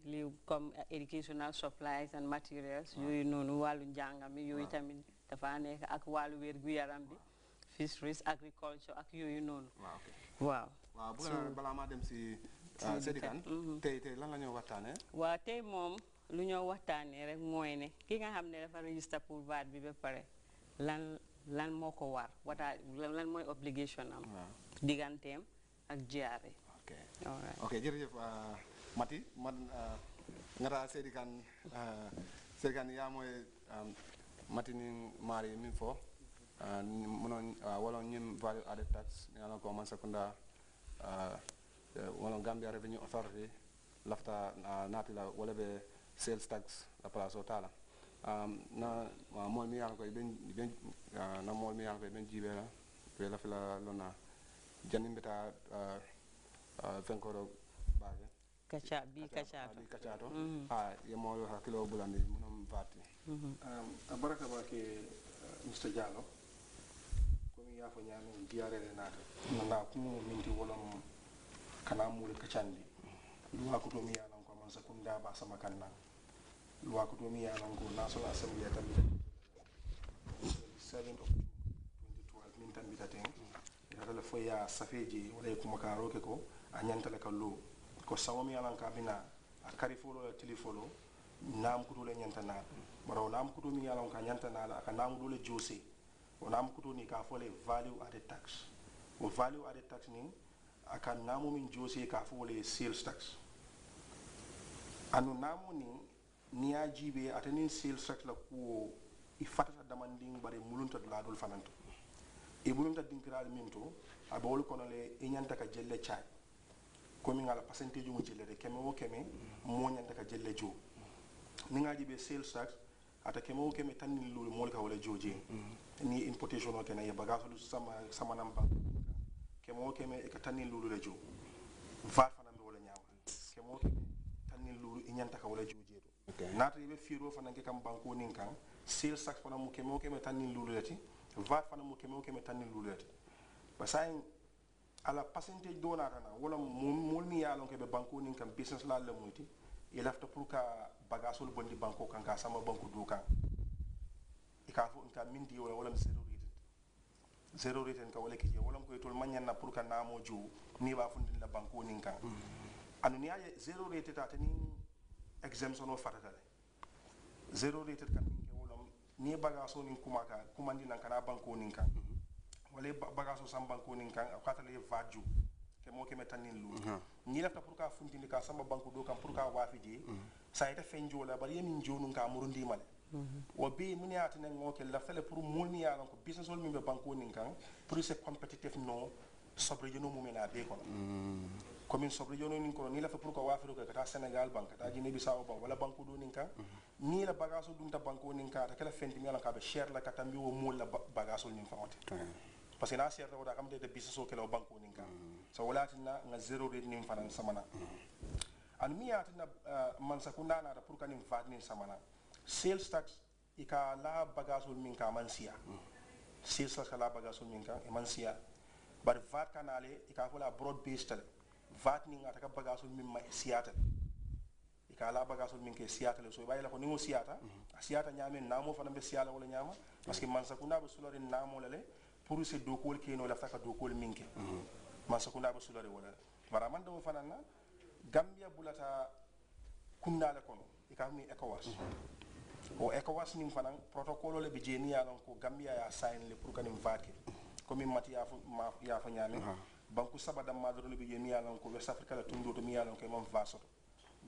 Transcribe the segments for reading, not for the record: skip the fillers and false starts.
li comme educational supplies and materials yooyu noonu wàllu njàngam mi yooyu tamit dafa nekk ak wàllu wér gu yaram bi fisheries agriculture ak yooyu noonu waaw bu balaa maa dem si Seydi Kane tey lan la ñoo waxtaanee waaw tey moom lu ñoo waxtaanee rek mooy ne ki nga xam ne dafa register pour VAT bi ba pare lan moo ko war lan mooy obligation am digganteem ak GRA ok jërëjëf Mati man ngata Seydi Kane yaa mooy Mati ni mari min fo monon wala ñim value added tax ñala ko man sekunda wala Gambia Revenue Authority lafta natila wala be sales tax la place o tala na mol mi yalla koy ben na mol mi yalla koy ben jibe la be la fila lona janim beta fenkoro bage kachato ye mo yo hakilo bulandi monom vati baraka bake Mr. Diallo komi yafo nyami diarere nata nanda kumu minti wolom kana mule kachandi luwa ko to mi yalan ko man sakunda ba sama kanna luwa ko to mi yalan ko national assembly tambi 7 of 2012 min tambi taten ila fo ya safeji wala ko makaro ke ko anyanta la kallo ko sawami yalan ka bina a kari folo la telefolo nam kuto le nyanta na baro nam kuto mi yalan ka nyanta na la ka nam dole jose o nam kuto ni ka fole value added tax o value added tax ni aka namu min jose ka fole sales tax anu namu ni ya jibe atani sales tax la ko ifata damanding bare mulunta la dol fananto e bulunta dinkiral minto abawol kono le nyanta ka jelle chaay komi ngala percentage mo jelle de keme o keme mo nyanta ka jelle jo ni ngaji be sales tax ata keme o keme tan ni lulu mol ka wala joje ni importation o kena ye bagage lu sama namba keme o keme e ka tan ni lulu le jo va fana be wala nyaawa keme o keme tan ni lulu e nyanta ka wala joje do nata be firo fana ke kam banko nin kan sales tax fana mo keme o keme tan ni lulu lati va fana mo keme o keme tan ni lulu lati basayin ala percentage donata na wala mol mi yalon ke be banko nin kan business la le muti il lafta pour ka bagasol bondi banko kan ka sama banko do kan e ka fo nta mindi wala zero rate ka wala kije wala ko tol manyan na pour ka namo ju ni ba fundi la banko nin kan anu ni ay zero rate ta tani exemption o fatatale zero rate kan min ke wala ni bagasol nin kumandi nan kana banko nin kan wala bagaso sam banko nin kan akatale vaju ke mo ke metanin lu ni lafta pour ka funtindi ka sama banko do kan pour ka wafiji sa ita fenjo la bari min jonu ka murundi male o be mun yaati nen mo ke laftale pour mulni yalan ko business wol min be banko nin kan pour se competitive no sobre jono mumena be kono comme sobre jono nin kono ni lafta pour ko wafiro ka ta Senegal bank ta Guinea Bissau bank wala banko do nin kan ni la bagaso dum ta banko nin kan ta kala fenti mi yalan ka be share la katambi wo mul la bagaso nin famote parce que na sierta wada kam de business o kelo banko nin kan so wala tinna nga zero rate nin fanan samana an mi yatina man sakunda na pour kanin vat nin samana sales tax ika la bagasul min ka mansia sales tax la bagasul min ka mansia bar vat kanale ika fola broad based tale vat ni ngata ka bagasul min ma siata ika la bagasul min ke siata le so bayila ko ningo siata siata nyame namo fana be siala wala nyama parce que man sakunda be sulore namo lele pour se dokol keno la faka dokol minke man sakunda be sulore wala bara man do fana na Gambia bulata kundale kono ikami ECOWAS o ECOWAS nim fana protocole le bijeni yalon ko Gambia ya sign le pour kanim vake comme mati ya fa nyame banku sabada madro le bijeni yalon ko West Africa la tundo to mi yalon ko mom vasoto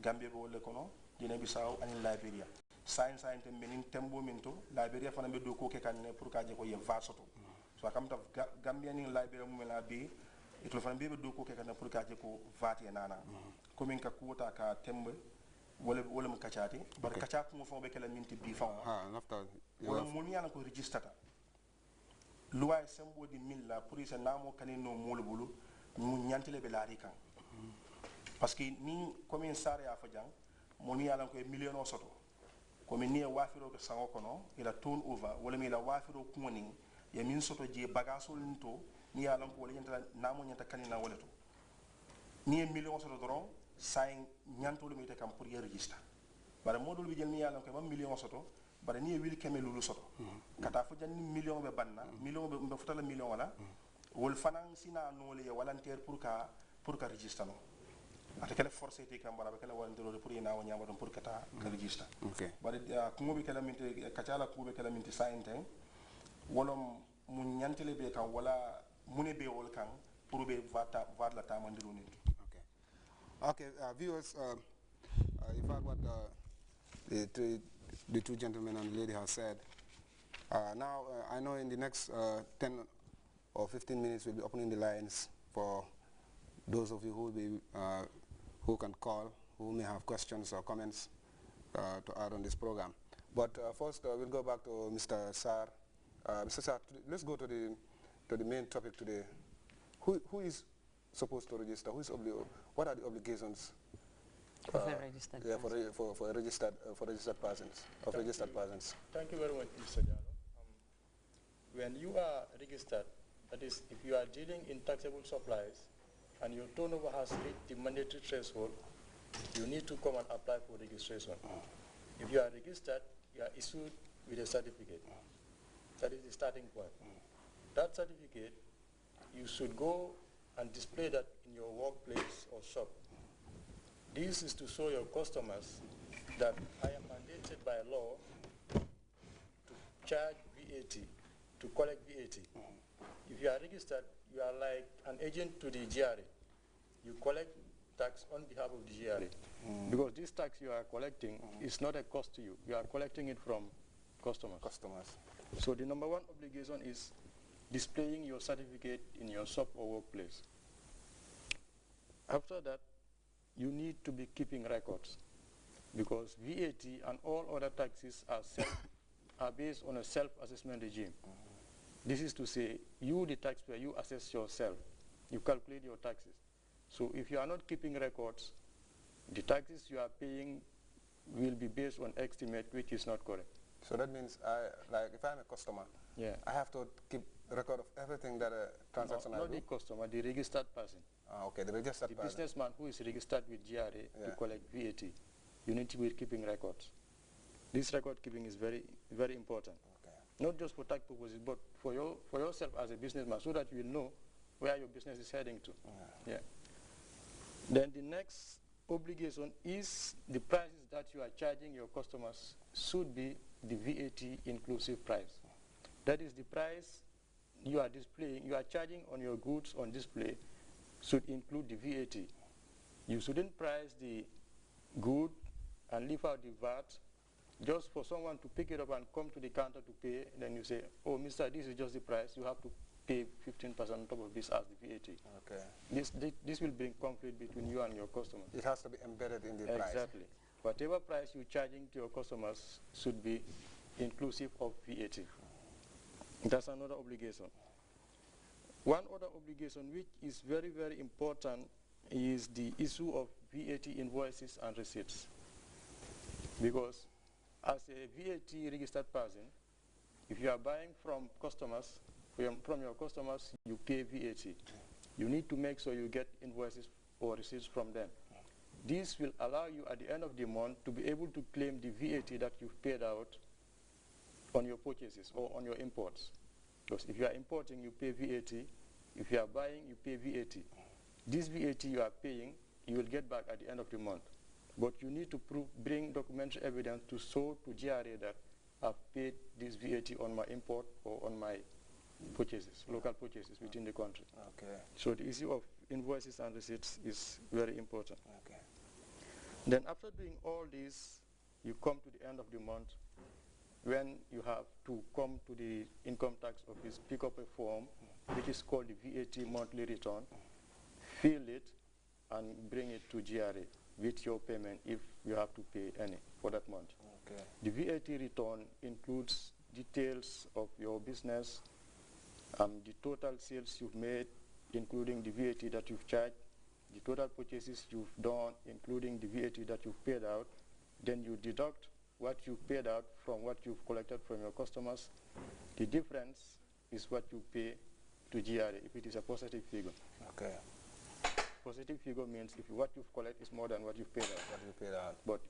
Gambia be wole kono Guinea Bissau ani Liberia sign te menin tembo minto Liberia fana be do ko ke kan pour ka je ko ye vasoto so kam ta Gambia ni Liberia mu mela bi itlo fana be do ko ke kan pour ka je ko vate nana comme ka kuota ka tembe wala mo kacati bar kacat mo fo be kala minti bi fa nafta wala mo ni ala ko registrata loi sembo di milla pour isa namo kanino molo bulu mu nyantele be laari kan parce que ni comme sare ya fa jang mo ni ala ko million soto comme ni wafiro ko sango kono ila turn over wala mi la wafiro ko ni ya min soto je bagasol nto ni ala ko wala nyanta namo nyanta kanina wala to ni million soto doron sign ñantolu mi te kam pour ye register bare modul bi jël ni yalla ko ba million soto bare ni wil keme lulu soto kata fu janni million be banna million be futala million wala wol fanan sina nole ye volontaire pour ka register no ata kala forcé te kam bara kala volontaire pour ina wanya badon pour kata ka register okay bare ko be kala minti kacala ko be kala minti sign ten wolom mu ñantele be kan wala mune be wol kan pour be vata la tamandiru ni okay okay viewers you've heard what the two gentlemen and the lady have said. Now I know in the next 10 or 15 minutes we'll be opening the lines for those of you who will be who can call, who may have questions or comments to add on this program. But first we'll go back to Mr. Sar. Mr. Sar, let's go to the main topic today. Who is supposed to register? What are the obligations? Of a registered person. For registered persons, registered persons. Thank you very much, Mr. Jallo. When you are registered, that is, if you are dealing in taxable supplies and your turnover has reached the mandatory threshold, you need to come and apply for registration. If you are registered, you are issued with a certificate. That is the starting point. That certificate, you should go and display that in your workplace or shop. This is to show your customers that I am mandated by law to charge VAT, to collect VAT. If you are registered, you are like an agent to the GRA. You collect tax on behalf of the GRA. Because this tax you are collecting is not a cost to you. You are collecting it from customers. So the number one obligation is displaying your certificate in your shop or workplace. After that, you need to be keeping records, because VAT and all other taxes are based on a self-assessment regime. This is to say, you, the taxpayer, you assess yourself. You calculate your taxes. So if you are not keeping records, the taxes you are paying will be based on estimate, which is not correct. So that means, like if I'm a customer, I have to keep record of everything that a transaction I do? Not the customer, the registered person. Okay, the registered person. The businessman who is registered with GRA to collect VAT. You need to be keeping records. This record keeping is very, very important. Okay. Not just for tax purposes, but for yourself as a businessman, so that you will know where your business is heading to. Then the next obligation is the prices that you are charging your customers should be the VAT inclusive price. That is the price you are displaying, you are charging on your goods on display should include the VAT. You shouldn't price the good and leave out the VAT just for someone to pick it up and come to the counter to pay. Then you say, oh, mister, this is just the price. You have to pay 15% on top of this as the VAT. Okay. This will bring conflict between you and your customers. It has to be embedded in the price. Exactly. Whatever price you're charging to your customers should be inclusive of VAT. That's another obligation. One other obligation which is very, very important is the issue of VAT invoices and receipts. Because as a VAT registered person, if you are buying from customers, from your customers, you pay VAT. You need to make sure you get invoices or receipts from them. This will allow you at the end of the month to be able to claim the VAT that you've paid out on your purchases or on your imports. Because if you are importing, you pay VAT. If you are buying, you pay VAT. This VAT you are paying, you will get back at the end of the month. But you need to bring documentary evidence to show to GRA that I've paid this VAT on my import or on my purchases, local purchases within the country. Okay. So the issue of invoices and receipts is very important. Okay. Then after doing all this, you come to the end of the month when you have to come to the income tax office, pick up a form, which is called the VAT monthly return, fill it, and bring it to GRA with your payment if you have to pay any for that month. Okay. The VAT return includes details of your business, the total sales you've made, including the VAT that you've charged, the total purchases you've done, including the VAT that you've paid out. Then you deduct what you paid out from what you've collected from your customers. The difference is what you pay to GRA if it is a positive figure. Okay. positive figure means if what you've collected is more than what you've paid out. What you paid out. But